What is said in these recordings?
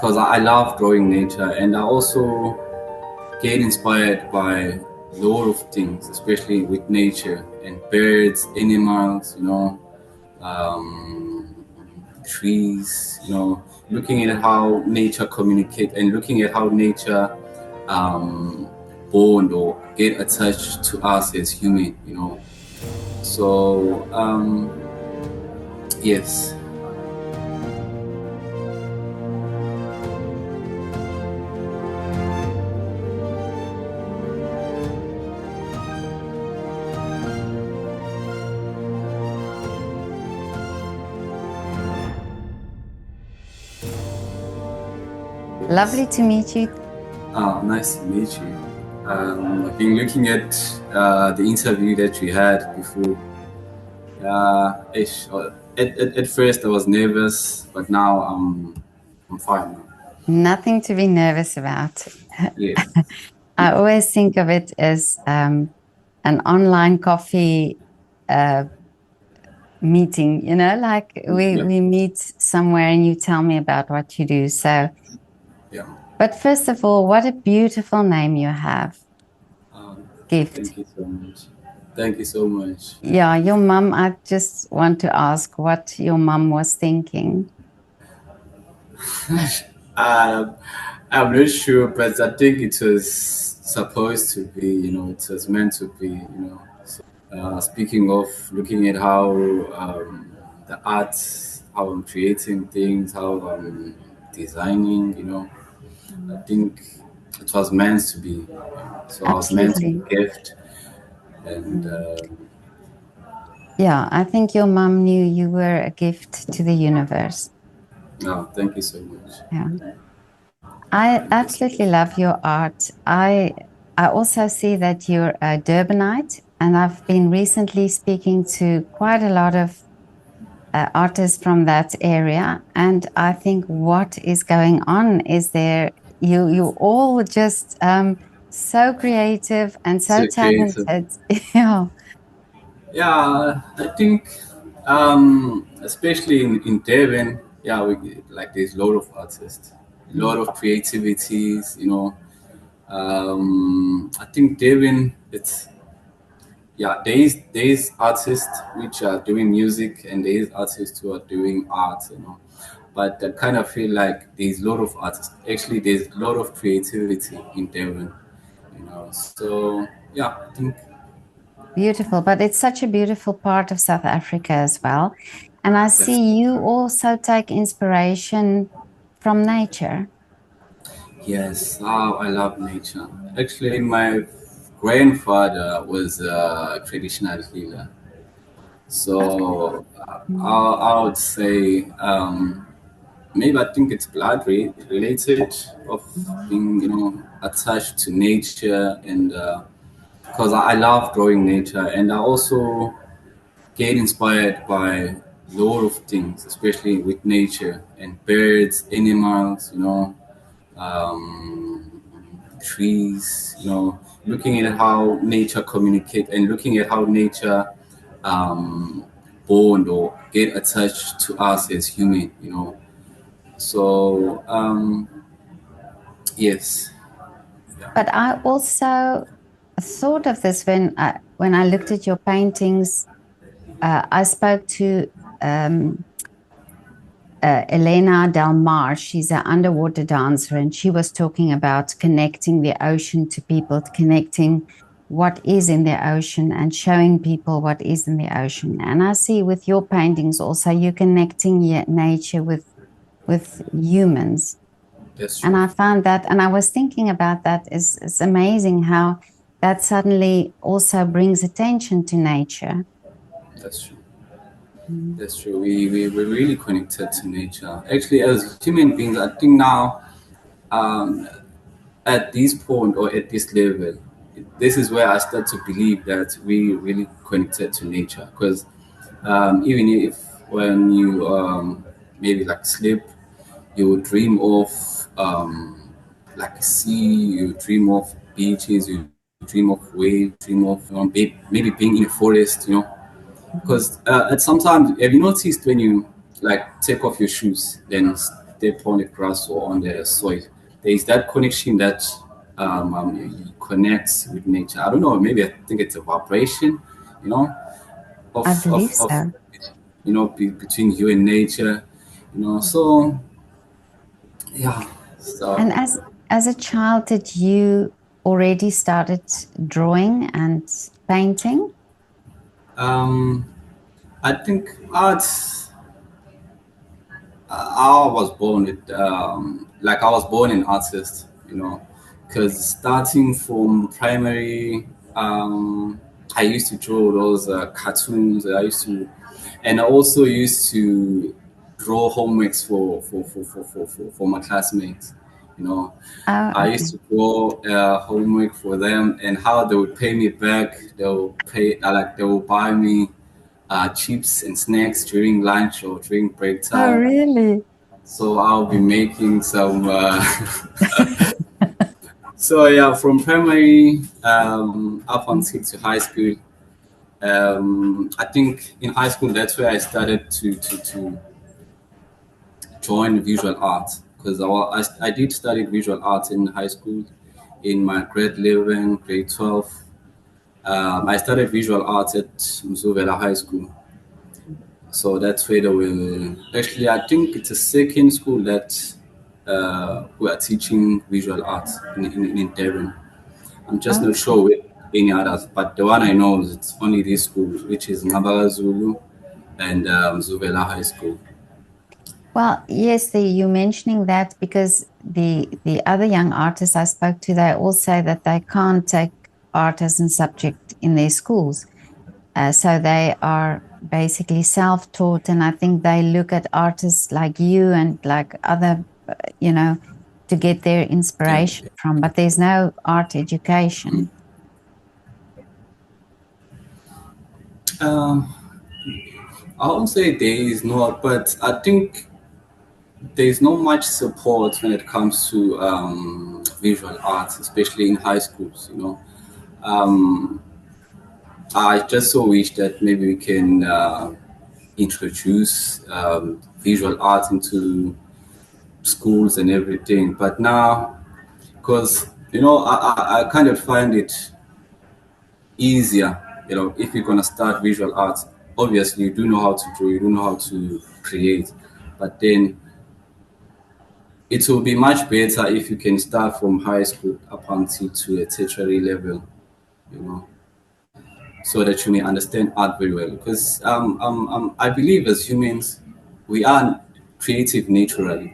because I love drawing nature, and I also get inspired by a lot of things, especially with nature and birds, animals, um, trees, looking at how nature communicate and looking at how nature um, bond or get attached to us as human. So yes. Lovely to meet you. Nice to meet you. I've been looking at the interview that we had before. At first I was nervous, but now I'm fine now. Nothing to be nervous about. Yes. I always think of it as an online coffee meeting, like Yeah. we meet somewhere and you tell me about what you do. So, Yeah. but first of all, what a beautiful name you have, Gift. Thank you so much. Thank you so much. Yeah, your mom, I just want to ask what your mom was thinking. um, I'm not sure, but I think it was supposed to be, it was meant to be. Speaking of looking at how the arts, how I'm creating things, how I'm designing. I think it was meant to be. So I was meant to Absolutely. be gift, and Yeah, I think your mom knew you were a gift to the universe. no, thank you so much. Yeah. I absolutely love your art. I also see that you're a Durbanite, and I've been recently speaking to quite a lot of artists from that area, and I think what is going on is you all just so creative and so So creative. talented. Yeah. I think, especially in Devon, yeah, we like there's a lot of artists, a lot of creativities. I think Devon, it's yeah, there is artists which are doing music, and there is artists who are doing art. But I kind of feel like there's a lot of artists. Actually, there's a lot of creativity in Devon. So yeah, I think Beautiful, but it's such a beautiful part of South Africa as well. And I that's see you also take inspiration from nature. yes. Oh, I love nature. Actually, my grandfather was a traditional healer. Okay. So I would say maybe I think it's blood related of being attached to nature, and because I love drawing nature, and I also get inspired by a lot of things, especially with nature and birds, animals, um, trees, looking at how nature communicate and looking at how nature um, bond or get attached to us as human. So yes. Yeah. But I also thought of this when I looked at your paintings. I spoke to um, Elena Del Mar. She's an underwater dancer, and she was talking about connecting the ocean to people, connecting what is in the ocean and showing people what is in the ocean. And I see with your paintings also you're connecting nature with humans. That's And true. I found that, and I was thinking about that. It's amazing how that suddenly also brings attention to nature. That's true. Mm. That's true. We're really connected to nature. Actually, as human beings, I think now, um, at this point or at this level, this is where I start to believe that we really connected to nature. Because even if when you maybe like sleep, you would dream of like sea, you dream of beaches, you dream of waves, you dream of maybe being in a forest. Because at sometimes, have you noticed when you like take off your shoes, then step on the grass or on the soil. There is that connection that connects with nature. I don't know, maybe I think it's a vibration, you know, I believe of so. between you and nature, So yeah, And so as a child, did you already started drawing and painting? um, I think arts. I was born with like I was born an artist, because starting from primary, I used to draw those cartoons. And I also used to draw homeworks for my classmates. You know, Oh, I used okay. to draw homework for them, and how they would pay me back. They will buy me chips and snacks during lunch or during break Oh, time. really? So I'll be making some. So yeah, from primary up until to high school. I think in high school that's where I started to join visual arts, because I did study visual arts in high school, in my grade 11, grade 12. I studied visual arts at Mzuvela High School. So that's where they will actually. I think it's a second school that who are teaching visual arts in Devon. I'm just not Okay. sure with any others, but the one I know is it's only these schools, which is Nabaga Zulu and Zuvela High School. Well, yes, you're mentioning that because the other young artists I spoke to, they all say that they can't take art as a subject in their schools. So they are basically self-taught, and I think they look at artists like you and like other, you know, to get their Yeah. inspiration from. But there's no art education. Um, I won't say there is not, but I think there is not much support when it comes to visual arts, especially in high schools. Um, I just so wish that maybe we can introduce visual arts into schools and everything. But now, because I kind of find it easier, if you're gonna start visual arts. Obviously, you do know how to draw, you do know how to create, but then it will be much better if you can start from high school up until to a tertiary level, you know, so that you may understand art very well. Because I believe as humans, we are creative naturally.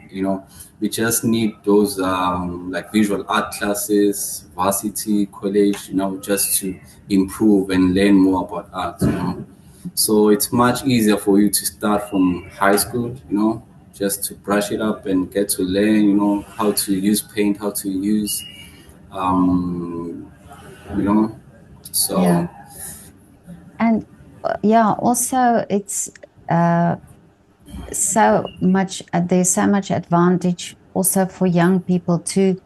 We just need those like visual art classes, varsity, college, just to improve and learn more about art. So it's much easier for you to start from high school, just to brush it up and get to learn, how to use paint, how to use, um, you know. Yeah. So And yeah, also it's uh, there's so much advantage also for young people to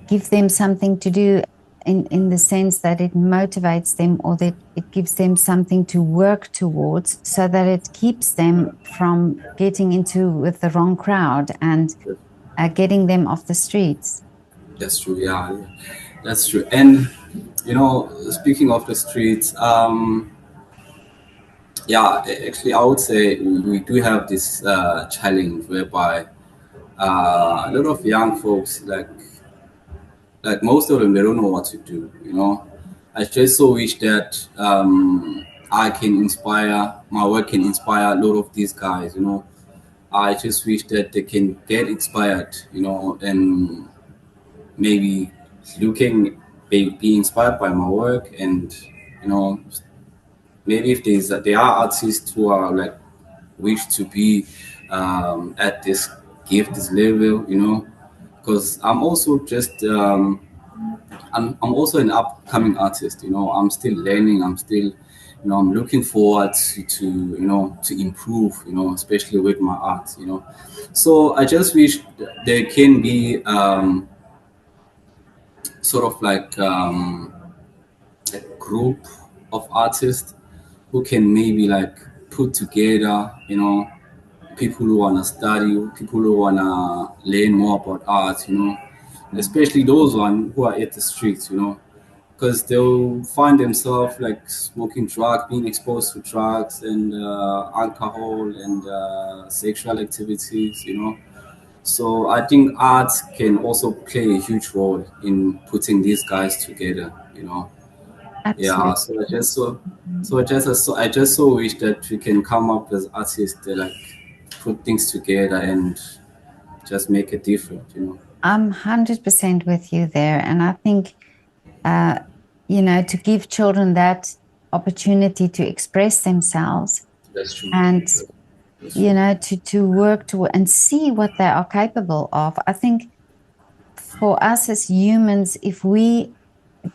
give them something to do in the sense that it motivates them, or that it gives them something to work towards, so that it keeps them from getting into with the wrong crowd and getting them off the streets. that's true. Yeah, yeah. That's true. And speaking of the streets, yeah, actually, I would say we do have this challenge whereby a lot of young folks, like most of them, they don't know what to do. I just so wish that I can inspire, my work can inspire a lot of these guys. I just wish that they can get inspired. And maybe looking be inspired by my work, and you know maybe if there are artists who are like wish to be at this gift this level, because I'm also an upcoming artist. I'm still learning, I'm still, I'm looking forward to improve, especially with my art. So I just wish there can be sort of like a group of artists who can maybe like put together, people who want to study, people who want to learn more about art, Mm. especially those one who are at the streets, because they'll find themselves like smoking drugs, being exposed to drugs and alcohol and sexual activities, So I think art can also play a huge role in putting these guys together, Yeah, Absolutely. so I just so Mhm. so I just so wish that we can come up as artists to like put things together and just make it different. I'm 100% with you there. And I think, uh, to give children that opportunity to express themselves That's true. and, That's true. to work to and see what they are capable of. I think for us as humans, if we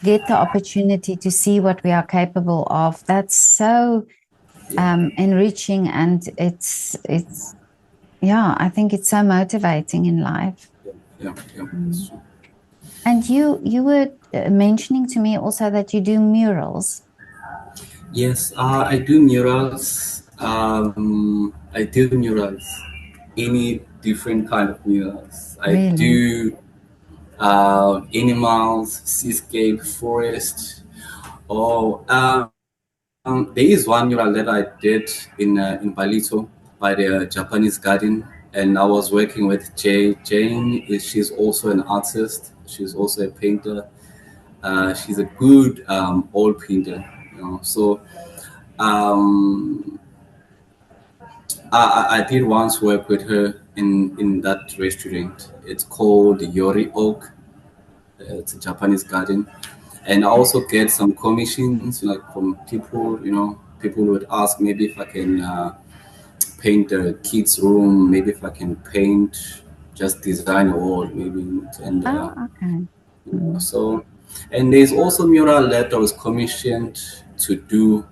get the opportunity to see what we are capable of, that's so Yeah, enriching, and it's yeah, I think it's so motivating in life. yeah, yeah, yeah. That's Mm. true. And you were mentioning to me also that you do murals. Yes, I do murals. I do murals. Any different kind of murals. I Really? do animals, seascape, forest. Oh, there is one mural that I did in Palito by the Japanese garden, and I was working with Jane. She's also an artist. She's also a painter. She's a good oil painter. So um, I did once work with her in that restaurant. It's called Yori Oak. It's a Japanese garden, and I also get some commissions like from people. People would ask maybe if I can paint a kid's room, maybe if I can paint, just design a wall, maybe, and Oh, okay. Mm. so. And there's also mural that I was commissioned to do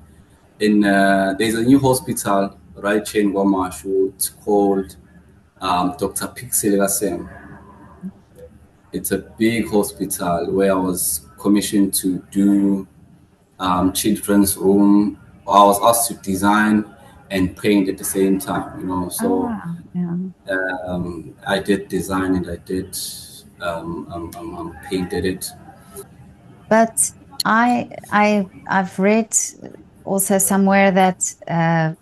in. There's a new hospital right here in Wamashu. It's called Dr. Pixel Sam. It's a big hospital where I was commissioned to do children's room. I was asked to design and paint at the same time, Oh, So wow. Yeah. I did design it. I did painted it. But I've read also somewhere that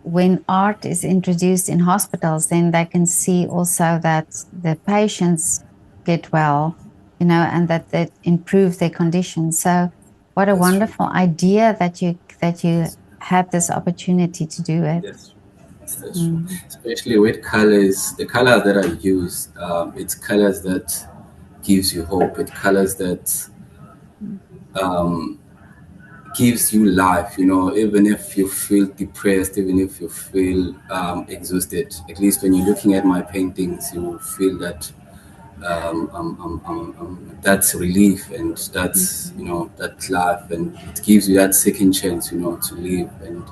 when art is introduced in hospitals, then they can see also that the patients get well, and that they improve their condition. So, what a That's true. wonderful idea that you had this opportunity to do it. That's true. That's true. Mm. Especially with colors, the colors that I use, it's colors that gives you hope. It's colors that um, gives you life. Even if you feel depressed, even if you feel exhausted. At least when you're looking at my paintings, you will feel that that's relief and that's Mhm. that life, and it gives you that second chance to live. And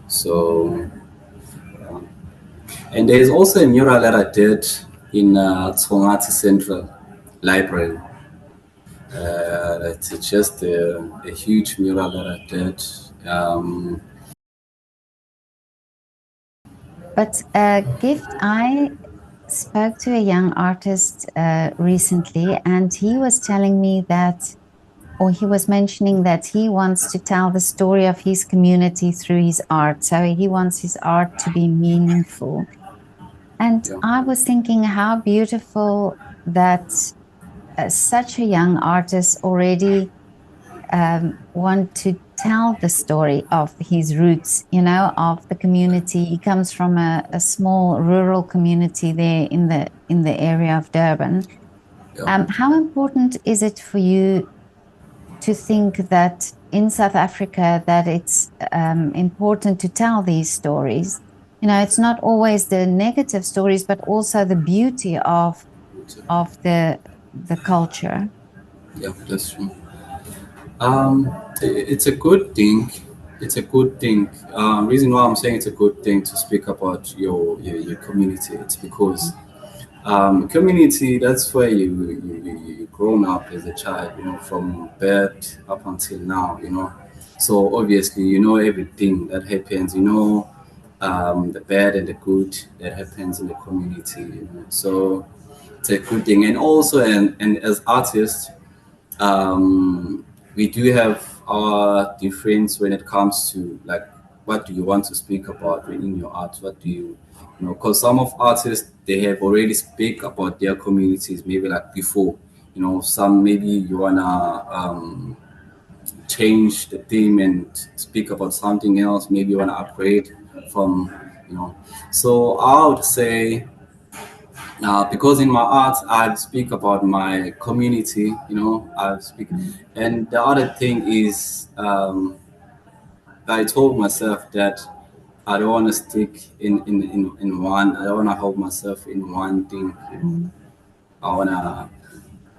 so and there's also a mural that I did in Tsongati Central Library. It's just a huge mural that I did. But Gift, I spoke to a young artist recently, and he was telling me that, or he was mentioning that he wants to tell the story of his community through his art. So he wants his art to be meaningful. And Yeah, I was thinking how beautiful that such a young artist already want to tell the story of his roots, of the community. He comes from a small rural community there in the area of Durban. yeah. How important is it for you to think that in South Africa that it's important to tell these stories? It's not always the negative stories, but also the beauty of the culture. Yeah, that's true. It's a good thing. It's a good thing. Reason why I'm saying it's a good thing to speak about your community. It's because community, that's where you grown up as a child, from birth up until now. So obviously you know everything that happens. the bad and the good that happens in the community. You know? So it's a good thing. And also, and as artists, um, we do have our difference when it comes to like what do you want to speak about in your art? What do you know? Because some of artists they have already speak about their communities maybe like before. You know, some maybe you wanna change the theme and speak about something else. Maybe you wanna upgrade from you know. So I would say because in my art I speak about my community, you know, I speak, and the other thing is I told myself that I don't want to stick in one. I don't want to hold myself in one thing. You know, Mm, I wanna.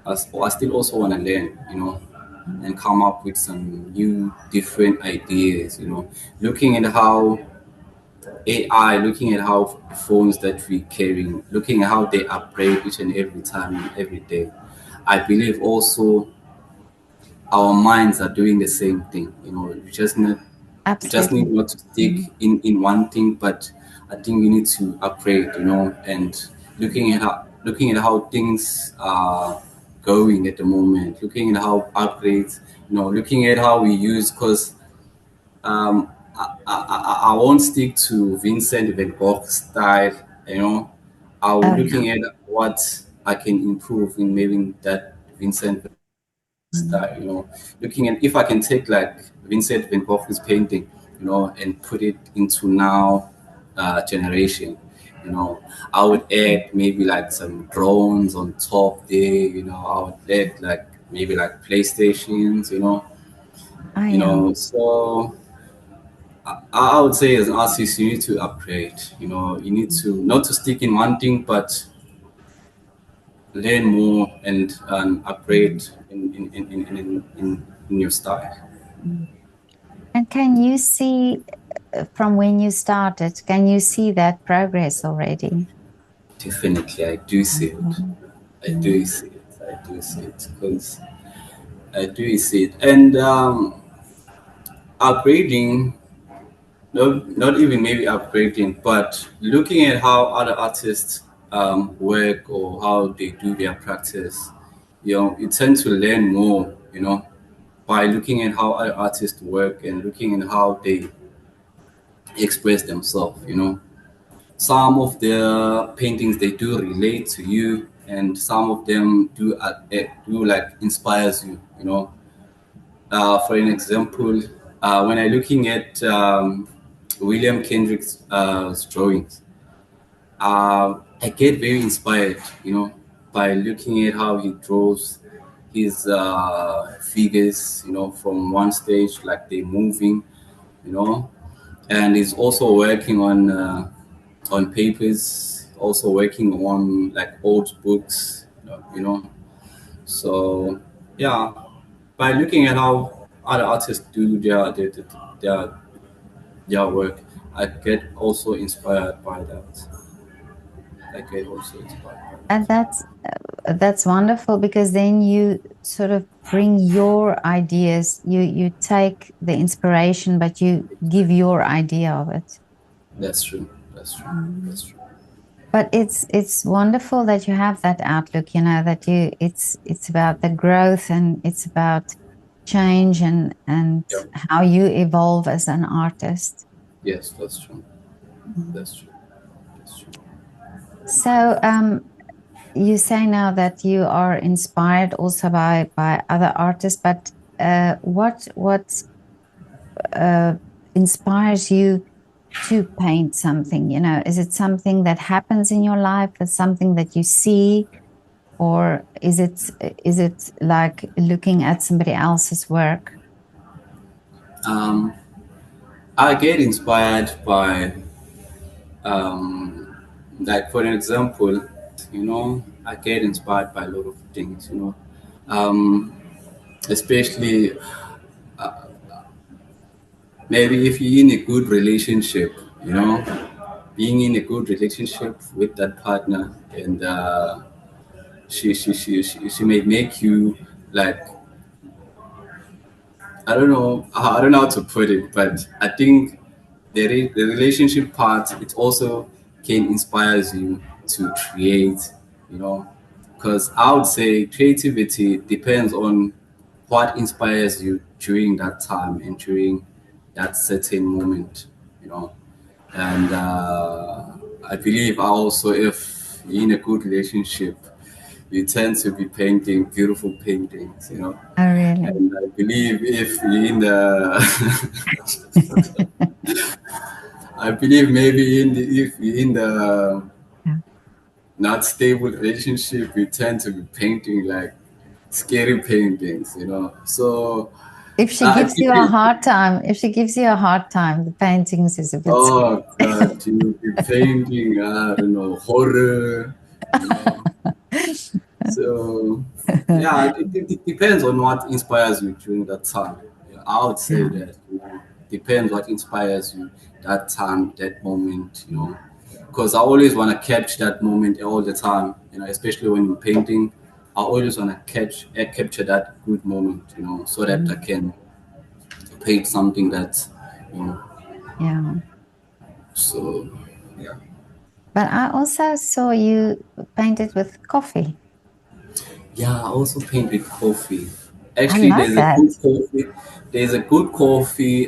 I still also want to learn. You know, mm, and come up with some new, different ideas. You know, looking at how AI, looking at how phones that we carrying, looking at how they upgrade each and every time, every day. I believe also our minds are doing the same thing. You know, we just need absolutely. not to stick Mm, in one thing, but I think we need to upgrade. You know, and looking at how things are going at the moment, looking at how upgrades. You know, looking at how we use because I won't stick to Vincent Van Gogh style, you know. I'll oh yeah. looking at what I can improve in maybe that Vincent Van Gogh style, you Mm, know. Looking at if I can take like Vincent Van Gogh's painting, you know, and put it into now generation, you know. I would mm. add maybe like some drones on top there, you know. I would add like maybe like PlayStations, Oh you yeah. know. So I would say as an artist, you need to upgrade. You know, you need Mm, to not to stick in one thing, but learn more and mm, upgrade in your style. mm. And can you see from when you started, can you see that progress already? Definitely, I do see it. Mhm. I do Mm, see it. I do see it because I do see it. And upgrading, not even maybe upgrading, but looking at how other artists work or how they do their practice, you know, you tend to learn more, you know, by looking at how other artists work and looking at how they express themselves, you know. Some of their paintings they do relate to you, and some of them do like inspires you, you know. For an example, when I looking at William Kendrick's drawings, I get very inspired, you know, by looking at how he draws his figures, you know, from one stage like they're moving, you know, and he's also working on papers, also working on like old books, you know. So yeah, by looking at how other artists do their their work, I get also inspired by that. I get also inspired by and that. that's wonderful because then you sort of bring your ideas, you take the inspiration, but you give your idea of it. That's true. That's true. Mm. That's true. But it's wonderful that you have that outlook, you know, that you it's about the growth and it's about change and Yeah. how you evolve as an artist. Yes, that's true. Mm. That's true. That's true. So you say now that you are inspired also by other artists, but what uh, inspires you to paint something? You know, is it something that happens in your life? Is something that you see, or is it like looking at somebody else's work? Um, I get inspired by, um, like for an example, you know, I get inspired by a lot of things, you know, um, especially maybe if you're in a good relationship, you know, being in a good relationship with that partner, and she may make you like I don't know how to put it, but I think the relationship part, it also can inspires you to create, you know, because I would say creativity depends on what inspires you during that time and during that certain moment, you know. And I believe also if you're in a good relationship, you tend to be painting beautiful paintings, you know. Oh, really? And I believe if you're in the I believe maybe in the if you're in the Yeah. not stable relationship, you tend to be painting like scary paintings, you know. So If she it gives you a depends. hard time, if she gives you a hard time, the paintings is a bit Oh scary. God, you'll be painting, I don't know, horror, you know. So yeah, it depends on what inspires you during that time. Yeah, I would say Yeah. that, you know, depends what inspires you that time, that moment, you know. Because I always want to catch that moment all the time, you know, especially when I'm painting. I always want to capture that good moment, you know, so that I Mm. can paint something that, you know. Yeah. So yeah. But I also saw you painted with coffee. Yeah, I also paint with coffee. I Actually, love there's a that. good coffee. There's a good coffee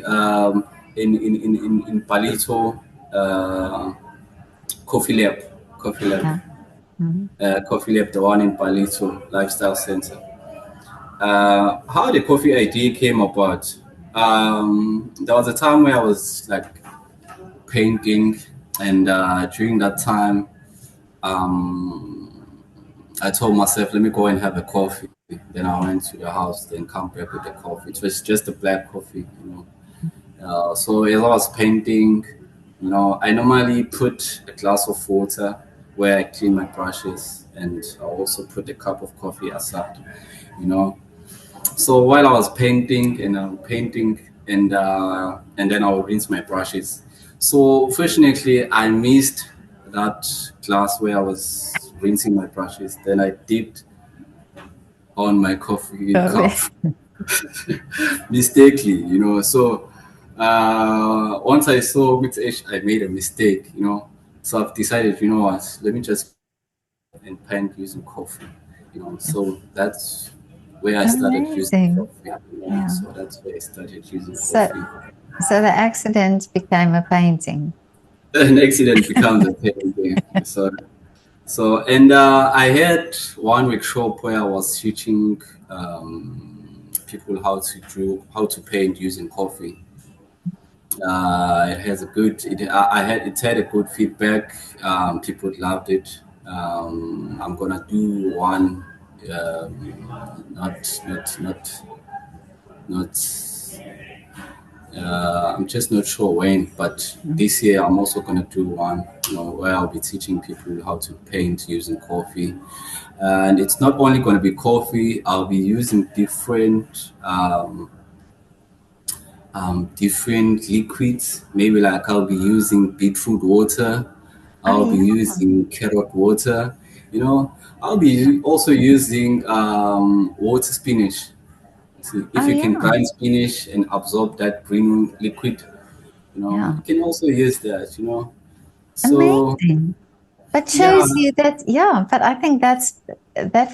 in Palito, uh, Coffee Lab, Coffee Lab, Yeah. Mhm. Coffee Lab, the one in Palito Lifestyle Center. How the coffee idea came about? There was a time where I was like painting, and during that time, I told myself, let me go and have a coffee. Then I went to the house, then come back with the coffee. It was just a black coffee, you know. So as I was painting, you know, I normally put a glass of water where I clean my brushes, and I also put a cup of coffee aside, you know. So while I was painting and painting, and then I'll rinse my brushes. So fortunately, I missed that glass where I was rinsing my brushes. Then I dipped on my coffee cup Coffee. mistakenly, you know. So once I saw which age I made a mistake, you know, so I've decided, you know what, let me just go and paint using coffee, you know. So that's where I started using Amazing. coffee, you know. Yeah. So that's where I started using So, coffee. so the accident became a painting. An accident becomes a painting. And I had one workshop where I was teaching people how to draw, how to paint using coffee. It has a good. It had a good feedback. People loved it. I'm gonna do one. Not. I'm just not sure when, but Mm. this year I'm also gonna do one. You know, where I'll be teaching people how to paint using coffee, and it's not only gonna be coffee. I'll be using different liquids. Maybe like I'll be using beetroot water, Oh, I'll be yeah. using carrot water, you know, I'll be Yeah. also using water spinach. See, if Oh, you can yeah. grind spinach and absorb that green liquid, you know, Yeah. you can also use that, you know. So, Amazing. But yeah, shows you that, yeah, but I think that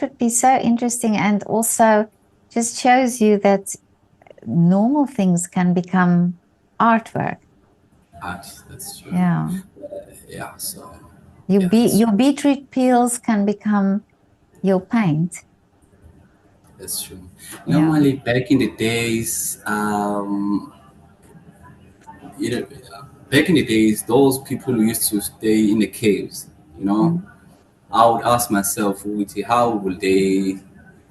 would be so interesting and also just shows you that normal things can become artwork. that's true. Yeah. Yeah, so, You yeah, be that's your true. beetroot peels can become your paint. That's true. Yeah. Normally, back in the days, you know, back in the days, those people who used to stay in the caves, you know, Mm. I would ask myself, Uti, how will they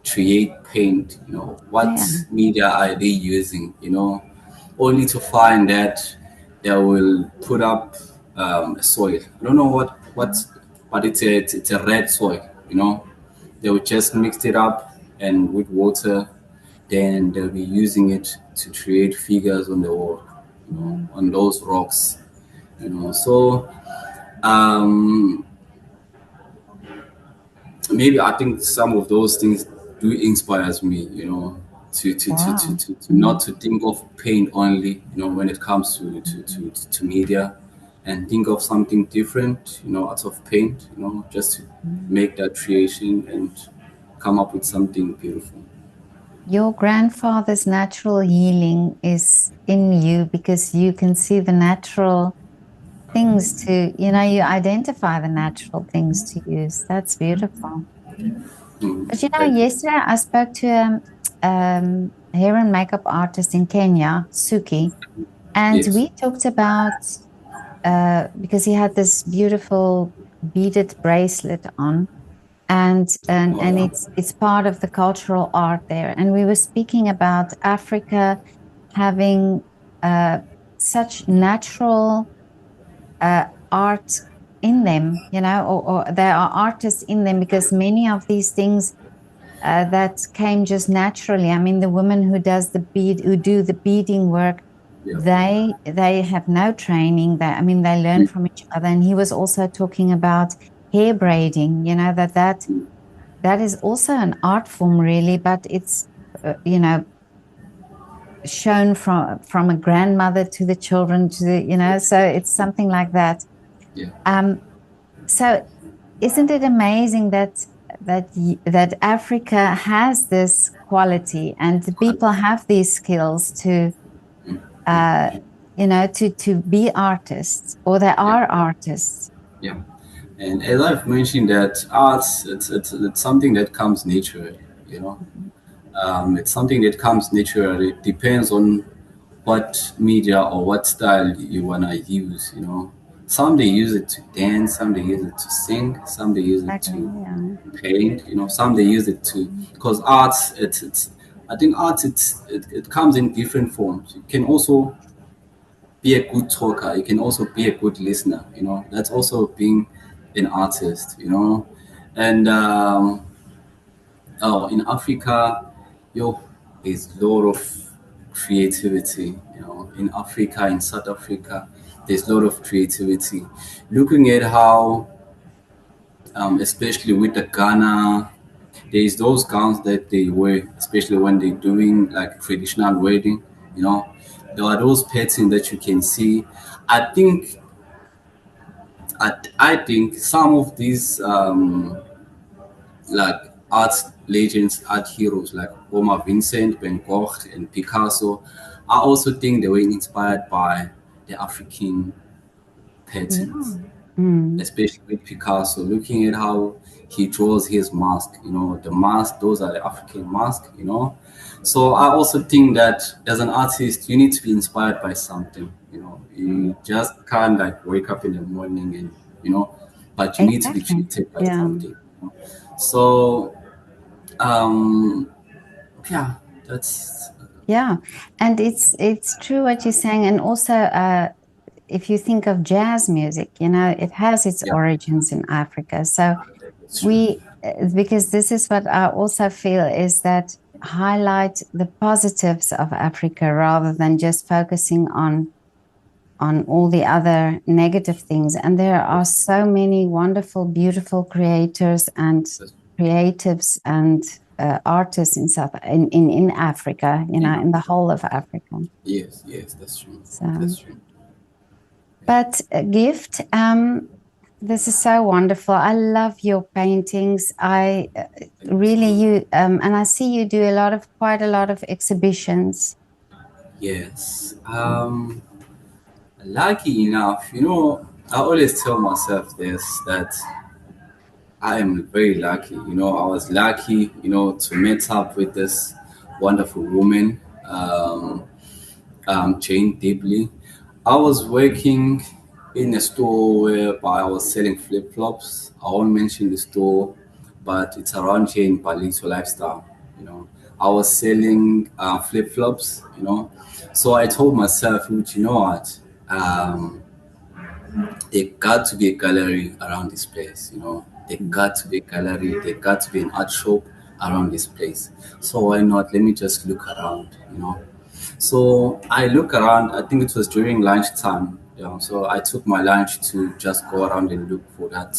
create paint? You know, what Yeah. media are they using? You know, only to find that they will put up soil. I don't know but it's a red soil. You know, they will just mix it up and with water, then they'll be using it to create figures on the wall. You know, Mm. on those rocks. You know, so um, maybe I think some of those things do inspires me, you know, Wow. to not to think of paint only, when it comes to media, and think of something different, out of paint, just to Mm. make that creation and come up with something beautiful. Your grandfather's natural healing is in you because you can see the natural things to, you identify the natural things to use. That's beautiful. But Thank you. yesterday I spoke to hair and makeup artist in Kenya, Suki, and Yes. we talked about because he had this beautiful beaded bracelet on, and Oh, it's part of the cultural art there. And we were speaking about Africa having uh, such natural art in them, or there are artists in them because many of these things that came just naturally. I mean, the women who do the beading work, yeah. they have no training. I mean, they learn Mm, from each other. And he was also talking about hair braiding. mm, That is also an art form, really, but it's shown from a grandmother to the children to so it's something like that. yeah. Um, so isn't it amazing that Africa has this quality and the people have these skills to uh, to be artists, or they Yeah. are artists. Yeah. And as I've mentioned, that arts, it's something that comes naturally. You know, it's something that comes naturally. It depends on what media or what style you wanna use. Some they use it to dance, some they use it to sing, some they use it Exactly. to Yeah. paint. Some they use it to, because arts, it's I think arts, it comes in different forms. You can also be a good talker. You can also be a good listener. That's also being an artist. And oh, in Africa, yo, there's a lot of creativity. In Africa, in South Africa, there's a lot of creativity. Looking at how, especially with the Ghana, there's those gowns that they wear, especially when they're doing like traditional wedding. You know, there are those patterns that you can see. I think I think some of these like art legends, art heroes like Homer Vincent, Van Gogh, and Picasso, I also think they were inspired by the African patterns, Yeah. Mm. especially with Picasso, looking at how he draws his mask. The mask, those are the African mask. So I also think that as an artist, you need to be inspired by something. You just can't like wake up in the morning and you know, but you need to be Exactly. created by Yeah. something. So um, yeah, that's Yeah. And it's true what you're saying. And also, if you think of jazz music, it has its yeah, origins in Africa. So that's true. because this is what I also feel is that highlight the positives of Africa rather than just focusing on all the other negative things. And there are That's, so many wonderful, beautiful creators and that's creatives and artists in Africa, in in the Africa. whole of Africa. Yes, yes, that's true. So, That's true. but Gift, this is so wonderful. I love your paintings. I Thank you so really much. and I see you do quite a lot of exhibitions. Yes. Lucky enough, I always tell myself this, that I am very lucky. I was lucky, to meet up with this wonderful woman, Jane Dibley. I was working in a store whereby I was selling flip flops. I won't mention the store, but it's around here in Palito Lifestyle. I was selling flip flops. So I told myself, "Ruth, you know what? There got to be a gallery around this place. There got to be a gallery. There got to be an art shop around this place. So why not? Let me just look around. So I look around. I think it was during lunchtime. So I took my lunch to just go around and look for that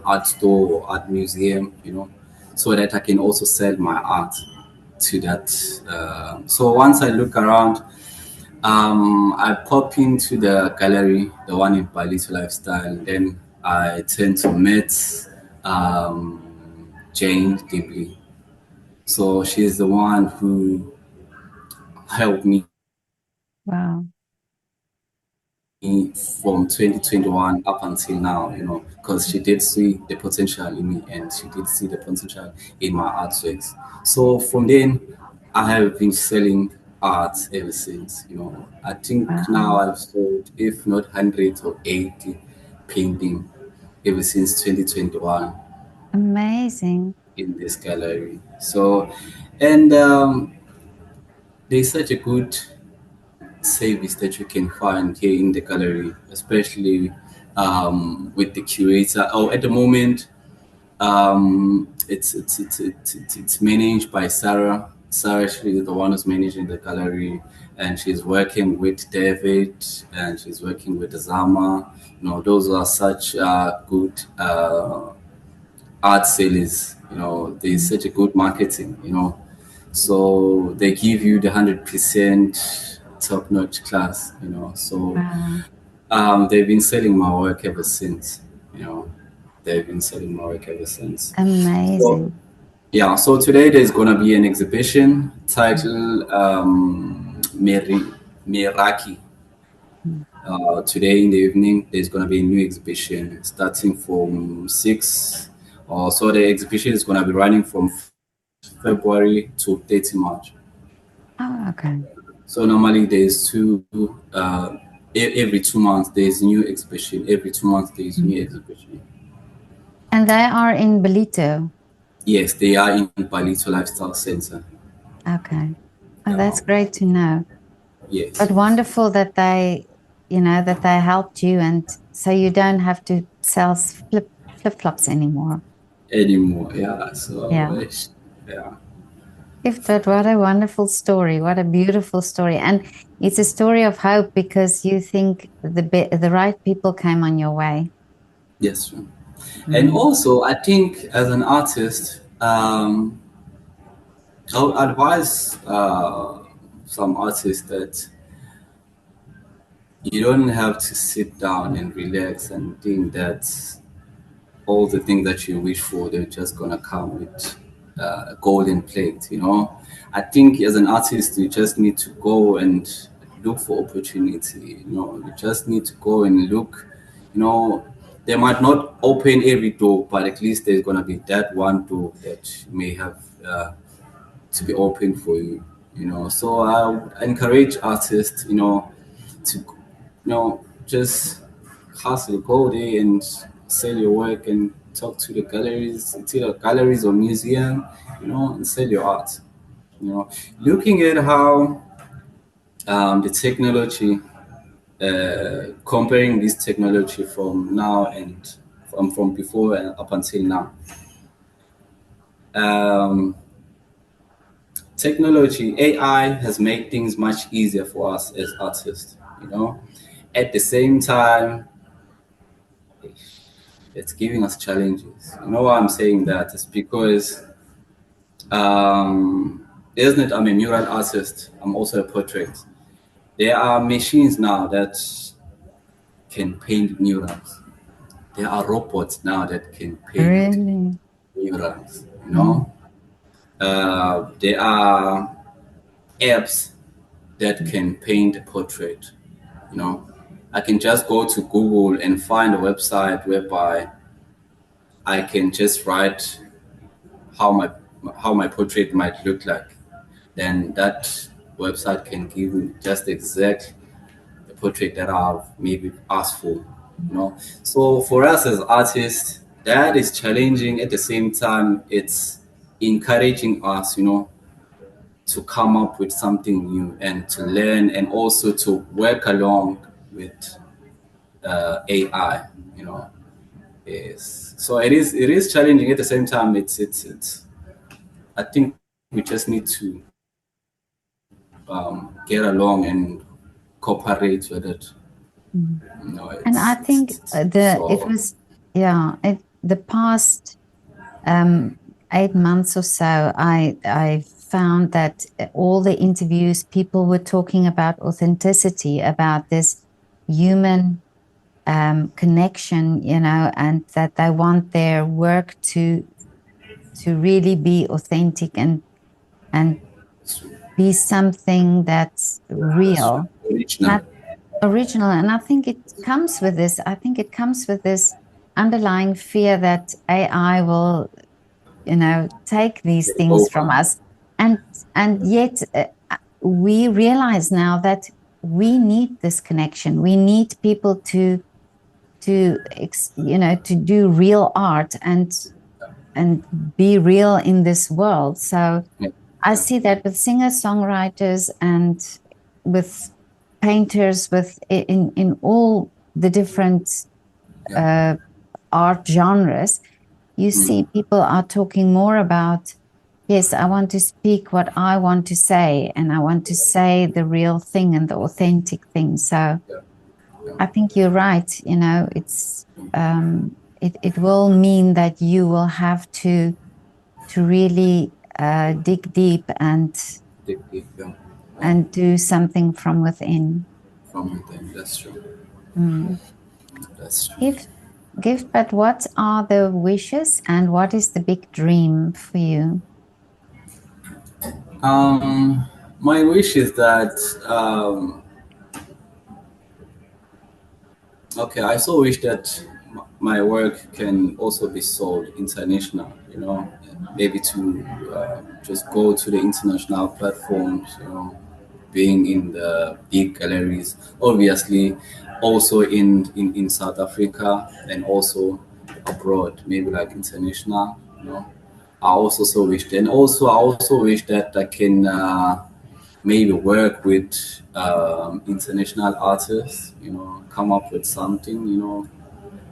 art store or art museum. So that I can also sell my art. to that. So once I look around, I pop into the gallery, the one in Bali to Lifestyle. Then I turn to Met, Jane deeply. So she's the one who helped me Wow. from 2021 up until now, because she did see the potential in me and she did see the potential in my artworks. So from then, I have been selling art ever since. I think now Wow. I've sold, if not hundreds or 80 painting ever since 2021 Amazing. in this gallery. So, and there's such a good service that you can find here in the gallery, especially with the curator. Oh, at the moment, it's managed by Sarah. Sarah, she is the one who's managing the gallery, and she's working with David, and she's working with Zama. Those are such good art sellers. There's Mm. such a good marketing. So they give you the 100% top-notch class. So Wow. they've been selling my work ever since. You know, they've been selling my work ever since. So Amazing. yeah, so today there's gonna be an exhibition Mm. titled Miraki. Mm. Today in the evening, there's gonna be a new exhibition starting from 6. So the exhibition is gonna be running from February to 30 March. Oh, okay. So normally there's every 2 months there's new exhibition. Every 2 months there's Mm. new exhibition. And they are in Belito. Yes, they are in Palito Lifestyle Center. Okay. Oh, Yeah. that's great to know. Yes. But wonderful that that they helped you, and so you don't have to sell flip-flops anymore. Anymore. Yeah. So Yeah. yeah. If that, what a wonderful story. What a beautiful story. And it's a story of hope because you think the right people came on your way. Yes. Sir. And Mm. also, I think as an artist, I would advise some artists that you don't have to sit down and relax and think that all the things that you wish for, they're just gonna come with a golden plate. I think as an artist, you just need to go and look for opportunity. You just need to go and look. They might not open every door, but at least there's gonna be that one door that may have to be open for you. So I would encourage artists, to just hustle, go there and sell your work and talk to the galleries or museum, and sell your art. Looking at how the technology, comparing this technology from now and from before and up until now. Um, Technology, AI has made things much easier for us as artists. At the same time, it's giving us challenges. Why I'm saying that is because, isn't it? I'm a mural artist. I'm also a portrait. There are machines now that can paint murals. There are robots now that can paint Really? murals. Mm. There are apps that can paint a portrait. You know, I can just go to Google and find a website whereby I can just write how my how my portrait might look like. Then that website can give me just exact the portrait that I've maybe asked for. So for us as artists, that is challenging. At the same time, it's encouraging us, to come up with something new and to learn and also to work along with AI. You know, is so it is challenging. At the same time, it's. I think we just need to get along and cooperate with it. Mm. And I think It's the it so was yeah the past um 8 months or so, I've found that all the interviews, people were talking about authenticity, about this human connection, and that they want their work to really be authentic and That's true. be something that's That's true. real, Original. not original. And I think it comes with this. I think it comes with this underlying fear that AI will, take these Take things from over. us. And yet we realize now that we need this connection. We need people to do real art and be real in this world. So Yeah. I Yeah. see that with singer-songwriters and with painters, with in all the different Yeah. uh, art genres. You see, people are talking more about, yes, I want to speak what I want to say, and I want to say the real thing and the authentic thing. So Yeah. Yeah. I think you're right. It will mean that you will have to really dig deep Deep, yeah. Yeah. and do something from within. From within. That's true. Mm. That's true. Gift, gift, but what are the wishes and what is the big dream for you? My wish is that okay, I so wish that my work can also be sold international, maybe to just go to the international platforms, being in the big galleries, obviously, also in South Africa and also abroad, maybe like international. I also so wish, and also I also wish that I can maybe work with international artists, come up with something,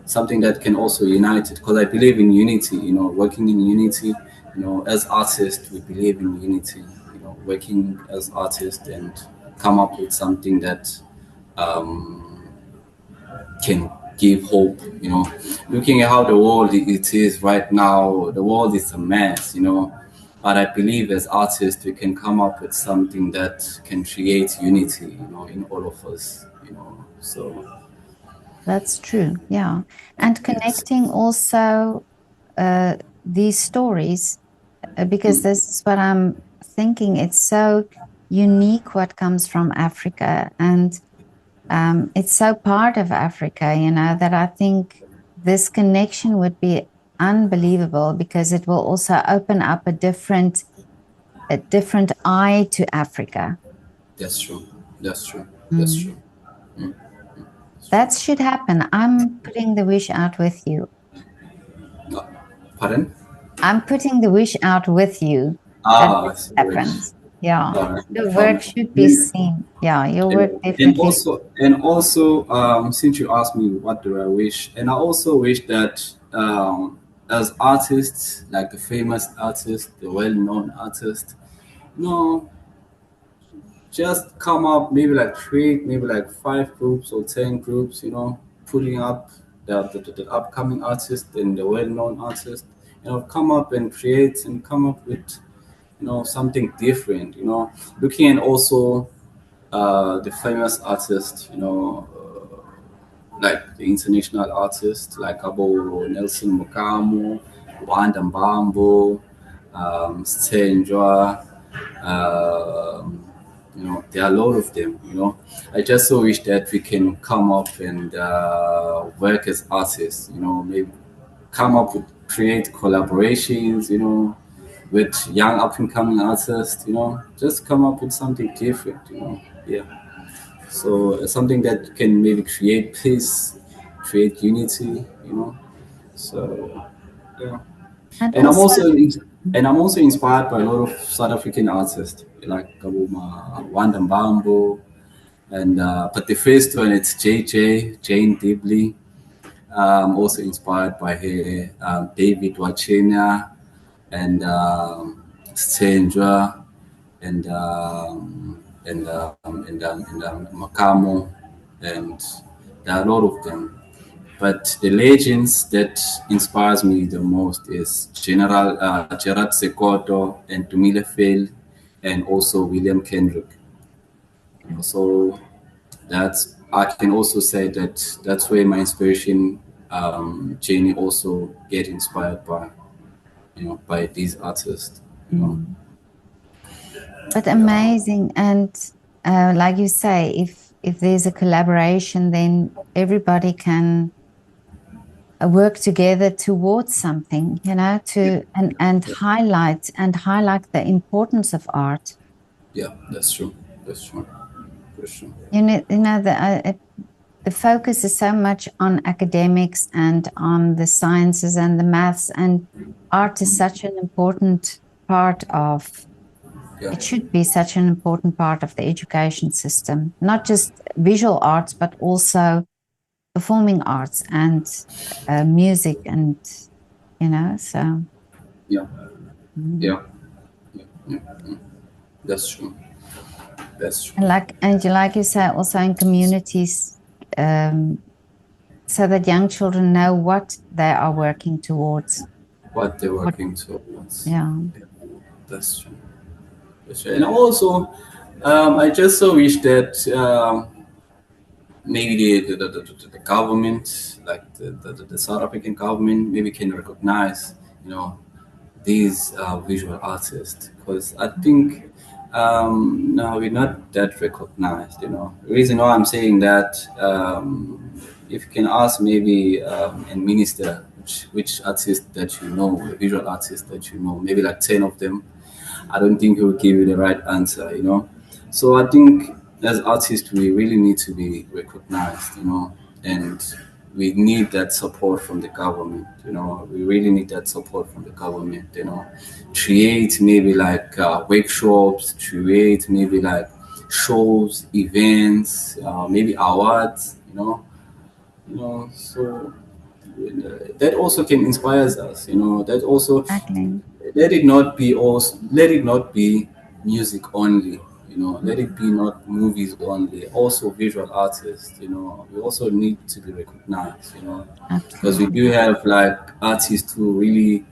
something that can also unite it. Because I believe in unity, working in unity, as artists, we believe in unity, working as artists and come up with something that um, can give hope. Looking at how the world it is right now, the world is a mess. But I believe as artists we can come up with something that can create unity, in all of us. So That's true. Yeah. And yes. connecting also these stories, because Mm, this is what I'm thinking. It's so unique what comes from Africa. And it's so part of Africa, that I think this connection would be unbelievable because it will also open up a different eye to Africa. that's true. That's true. That's Mm. true. Mm, that's true. That should happen. I'm putting the wish out with you. Uh, Pardon? I'm putting the wish out with you that Ah, this storage. happens. Yeah. All right, no Your work problem. should be And, seen. Yeah, your and work and definitely. also, since you asked me what do I wish, and I also wish that as artists, like the famous artist, the well-known artist, no, just come up, maybe like create maybe like 5 groups or 10 groups, putting up the upcoming artist and the well-known artist, come up and create and come up with something different, looking at also the famous artists, like the international artists like Abo Nelson Mukamo, Wanda Mbambo, Stenjwa, um, there are a lot of them, I just so wish that we can come up and work as artists, maybe come up with create collaborations, with young up and coming artists, just come up with something different, yeah. So something that can maybe create peace, create unity, So yeah, And and I'm also, also inspired by a lot of South African artists like Kabuma, Wanda Mbambo, and but the first one it's JJ Jane Dibley. Also inspired by her, David Wachenia and Stenjwa and Makamo, and there are a lot of them. But the legends that inspires me the most is General Gerard Sekoto and Tumile Fail. and also William Kendrick. So that's, I can also say that that's where my inspiration journey also get inspired by, by these artists. You know, Mm. But yeah, amazing. And like you say, if there's a collaboration, then everybody can work together towards something, yeah, to and highlight the importance of art. yeah. That's true. That's true. That's true. The focus is so much on academics and on the sciences and the maths, and art is such an important part of Yeah, it should be such an important part of the education system, not just visual arts, but also performing arts and music and so yeah, mm. yeah, yeah, yeah. That's true. That's true. And like you say, also in communities, um, so that young children know what they are working towards. What they're What, working towards. yeah, Yeah, that's true. That's true. And also, I just so wish that maybe the government, like the South African government, maybe can recognize, you know, these visual artists, because I think no, we're not that recognized. The reason why I'm saying that, if you can ask maybe a minister which artist that you know, a visual artist that you know, maybe like 10 of them, I don't think he will give you the right answer. So I think as artists, we really need to be recognized, and we need that support from the government. We really need that support from the government. Create maybe like workshops, create maybe like shows, events, maybe awards. So that also can inspire us. That also, exactly. let it not be music only. Let it be not movies only, also visual artists. We also need to be recognized, because we Absolutely. do have like artists who really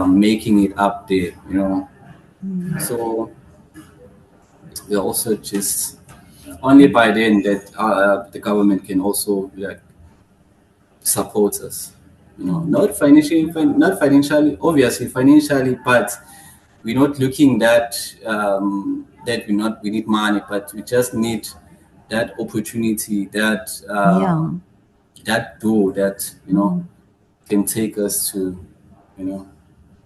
making it up there. Mm. So we also just only by then that the government can also like support us. Mm. Not financially, obviously financially, but we're not looking that we need money, but we just need that opportunity, Yeah. that door that Mm. can take us to you know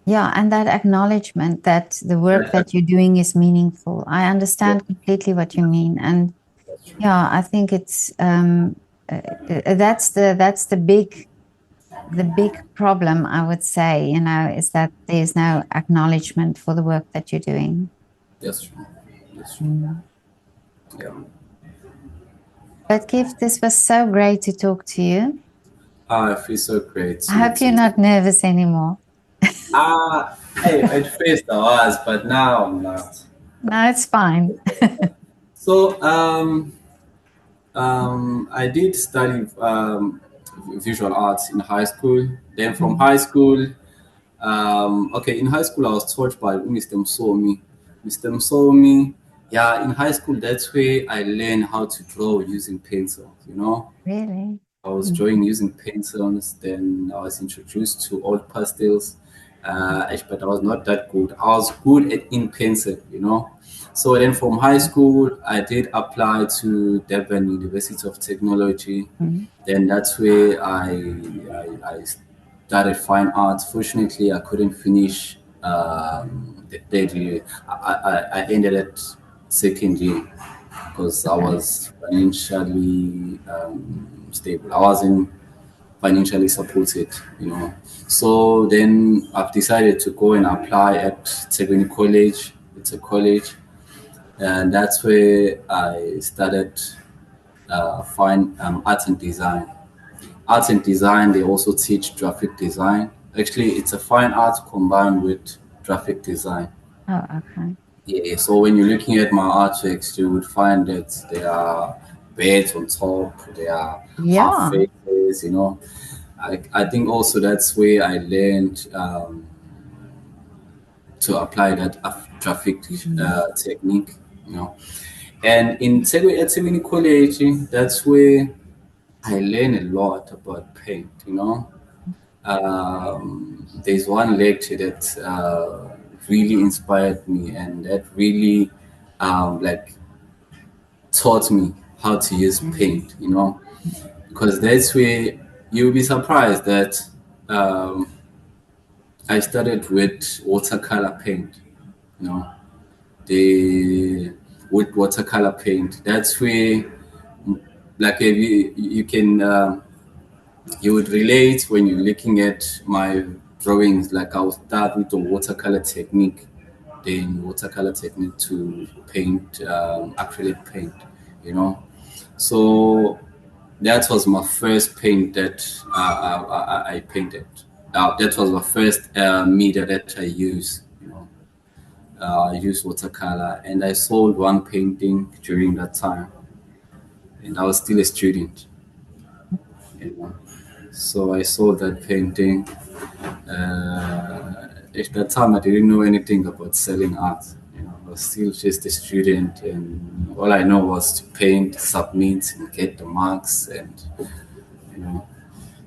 Yeah, and that acknowledgement that the work that, that you're doing is meaningful. I yeah, understand completely what you mean. And that's true. yeah, I think it's that's the big problem, I would say, is that there's no acknowledgement for the work that you're doing. That's true. That's true. Mm. Yeah. But Gift, this was so great to talk to you. I feel so great I to hope you're not nervous anymore. hey, at first I was, but now I'm not. No, it's fine. So I did study visual arts in high school. Then from Mm. high school, okay, in high school I was taught by Mr. Msomi. Mr. Msomi, yeah, in high school that's where I learned how to draw using pencils. Really? I was Mm. drawing using pencils. Then I was introduced to oil pastels, but I was not that good. I was good at in pencil. So then from high school, I did apply to Durban University of Technology. Mm. Then that's where I started fine arts. Fortunately, I couldn't finish the third year. I ended at second year because I Okay. was financially stable. I wasn't financially supported. So then I've decided to go and apply at Teguni College. It's a college, and that's where I started fine arts and design. Arts and design, they also teach graphic design. Actually, it's a fine art combined with graphic design. Oh, okay. Yeah, so when you're looking at my artworks, you would find that there are birds on top, there are half Yeah. faces. I think also that's where I learned to apply that traffic Mhm. technique, you know. And in at Semini College, that's where I learned a lot about paint, you know. There's one lecture that really inspired me and that really like taught me how to use Mhm. paint, you know, because that's where you'll be surprised that um, I started with watercolor paint, you know, the with watercolor paint. That's where, like, if you can you would relate when you're looking at my drawings. Like, I'll start with the watercolor technique, then watercolor technique to paint acrylic paint, you know. So that was my first paint that I painted. That was my first media that I used. You know, I used watercolor, and I sold one painting during that time, and I was still a student. You know, so I sold that painting. At that time, I didn't know anything about selling art. You know, I was still just a student, and all I know was to paint, submit, and get the marks, and you know.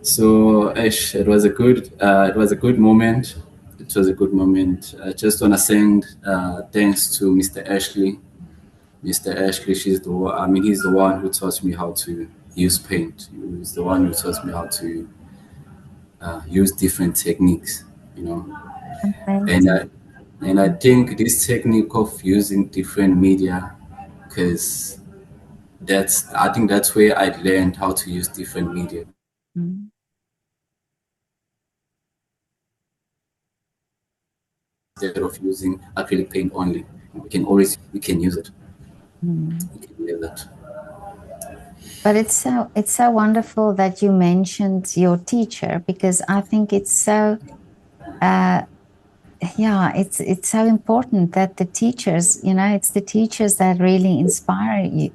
So, Ash, it was a good moment. It was a good moment. I just want to send thanks to Mr. Ashley. Mr. Ashley, I mean, he's the one who taught me how to use paint. He's the one who taught me how to use different techniques. You know, and Amazing. I think this technique of using different media, because I think that's where I learned how to use different media instead of Mhm. using acrylic paint only. You know, we can always use it. We Mhm. can use it. But it's so wonderful that you mentioned your teacher, because I think it's so uh, yeah, it's so important that the teachers, it's the teachers that really inspire you,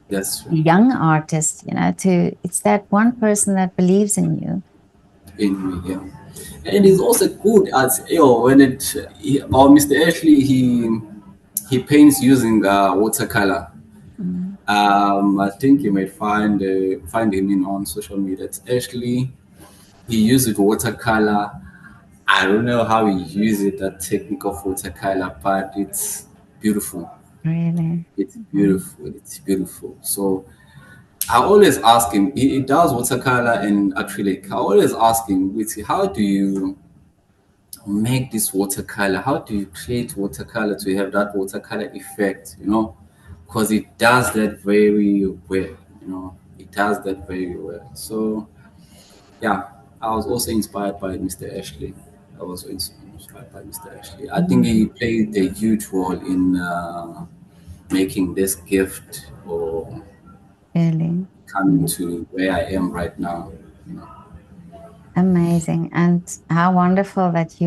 That's true. young artists, it's that one person that believes in you. In me, yeah. And it's also good as when Mr. Ashley he paints using watercolor. Mm. I think you might find him on social media. It's Ashley. He uses watercolor. I don't know how he uses that technique of watercolor, but it's beautiful. Really. It's Mm. beautiful. It's beautiful. So I always ask him. He does watercolor and acrylic. I always ask him, how do you make this watercolor? How do you create watercolor to have that watercolor effect? You know, because it does that very well. You know, it does that very well. So yeah, I was also inspired by Mr. Ashley. I was also inspired by Mr. Ashley. I think he Mm. played a huge role in making this gift or Really. coming Mm. to where I am right now. You know, Amazing. And how wonderful that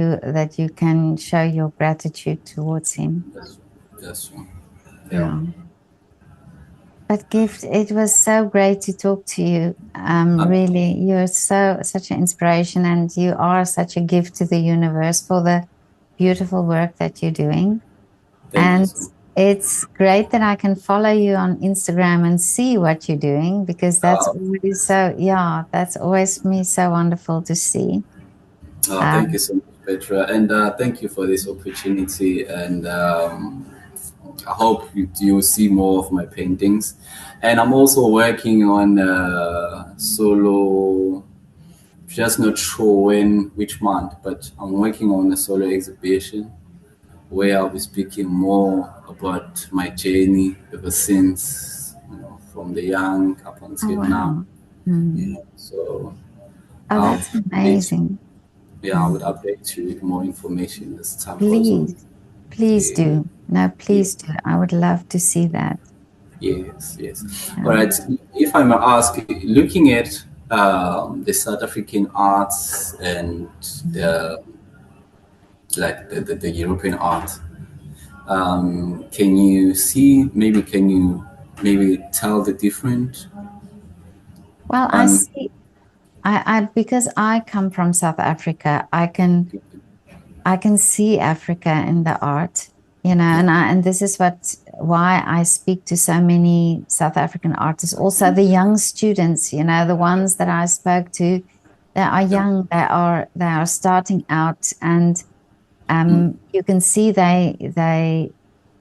you can show your gratitude towards him. that's that's one. Yeah, Yeah. But Gift, it was so great to talk to you. um, Really, you're such an inspiration, and you are such a gift to the universe for the beautiful work that you're doing. thank you And so much. it's great that I can follow you on Instagram and see what you're doing, because that's Uh, always yeah, that's always me so wonderful to see. Thank you Um, so much, Petra, and thank you for this opportunity. And I hope you will see more of my paintings. And I'm also working on solo. Just not sure which month, but I'm working on a solo exhibition where I'll be speaking more about my journey ever since, from the young up oh until now. wow. Mm. So Oh, I'll that's update amazing. Yeah, I would Mm. update you with more information as time goes on. Please, please Yeah, do. No, yeah, please do. I would love to see that. yes, yes. All Yeah. right. If I may ask, looking at the South African arts and Mm. the the European art, can you see? Maybe can you maybe tell the difference Well, I on? see. I because I come from South Africa, I can see Africa in the art, you know, and this is why I speak to so many South African artists, also the young students, you know, the ones that I spoke to, they are young, they are starting out, and you can see they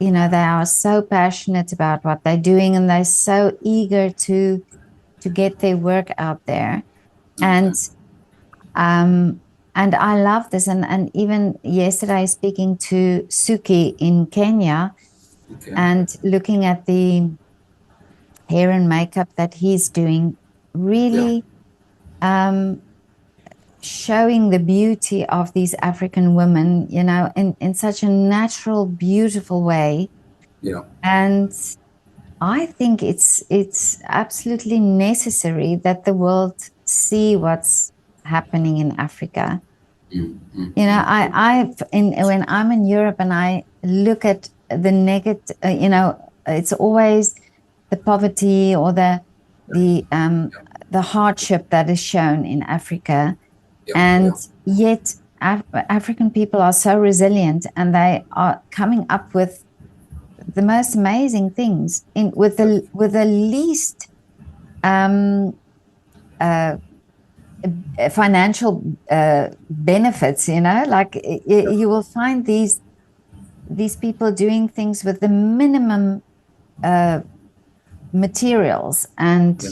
you know, they are so passionate about what they're doing, and they're so eager to get their work out there. Okay. And um, and I love this. And even yesterday, speaking to Suki in Kenya Okay. and looking at the hair and makeup that he's doing, Yeah. really showing the beauty of these African women, you know, in such a natural, beautiful way. Yeah. And I think it's absolutely necessary that the world see what's happening in Africa. Mm, mm, You know, mm. when I'm in Europe and I look at the negative, you know, it's always the poverty or the um, the hardship that is shown in Africa, Yeah. and Yeah. yet African people are so resilient, and they are coming up with the most amazing things in with the least um, uh, financial benefits. You know, like you will find these people doing things with the minimum uh, materials, and Yeah.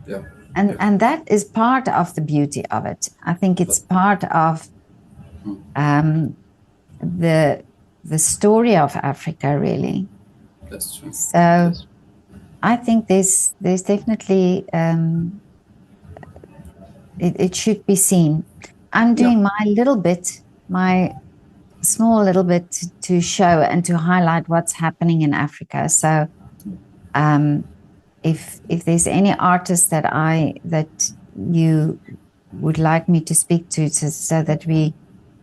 Yeah. and Yeah. and that is part of the beauty of it. I think it's part of Mm, um, the story of Africa, really. that's true. So That's I think there's definitely it should be seen. I'm yeah. doing my little bit, my small little bit to show and to highlight what's happening in Africa. So um, if there's any artist that you would like me to speak to, so that we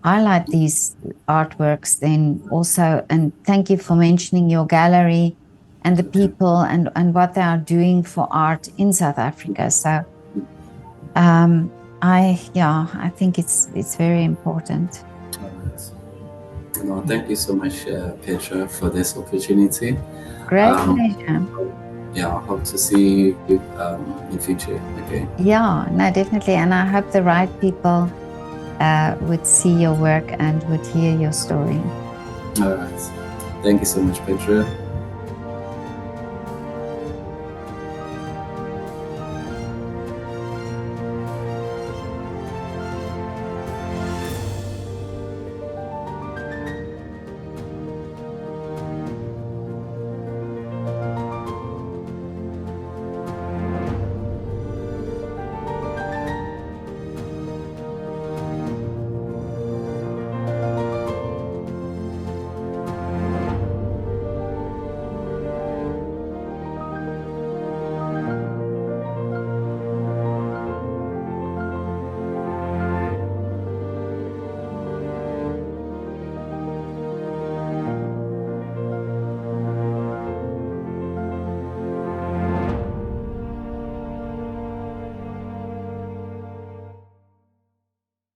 highlight these artworks, then also, and thank you for mentioning your gallery and the Okay. people and what they are doing for art in South Africa. So I think it's very important. All right. No, thank you so much, Petra, for this opportunity. Great Um, pleasure. yeah, I hope to see you in future. Okay. Yeah, no, definitely. And I hope the right people would see your work and would hear your story. All right. Thank you so much, Petra.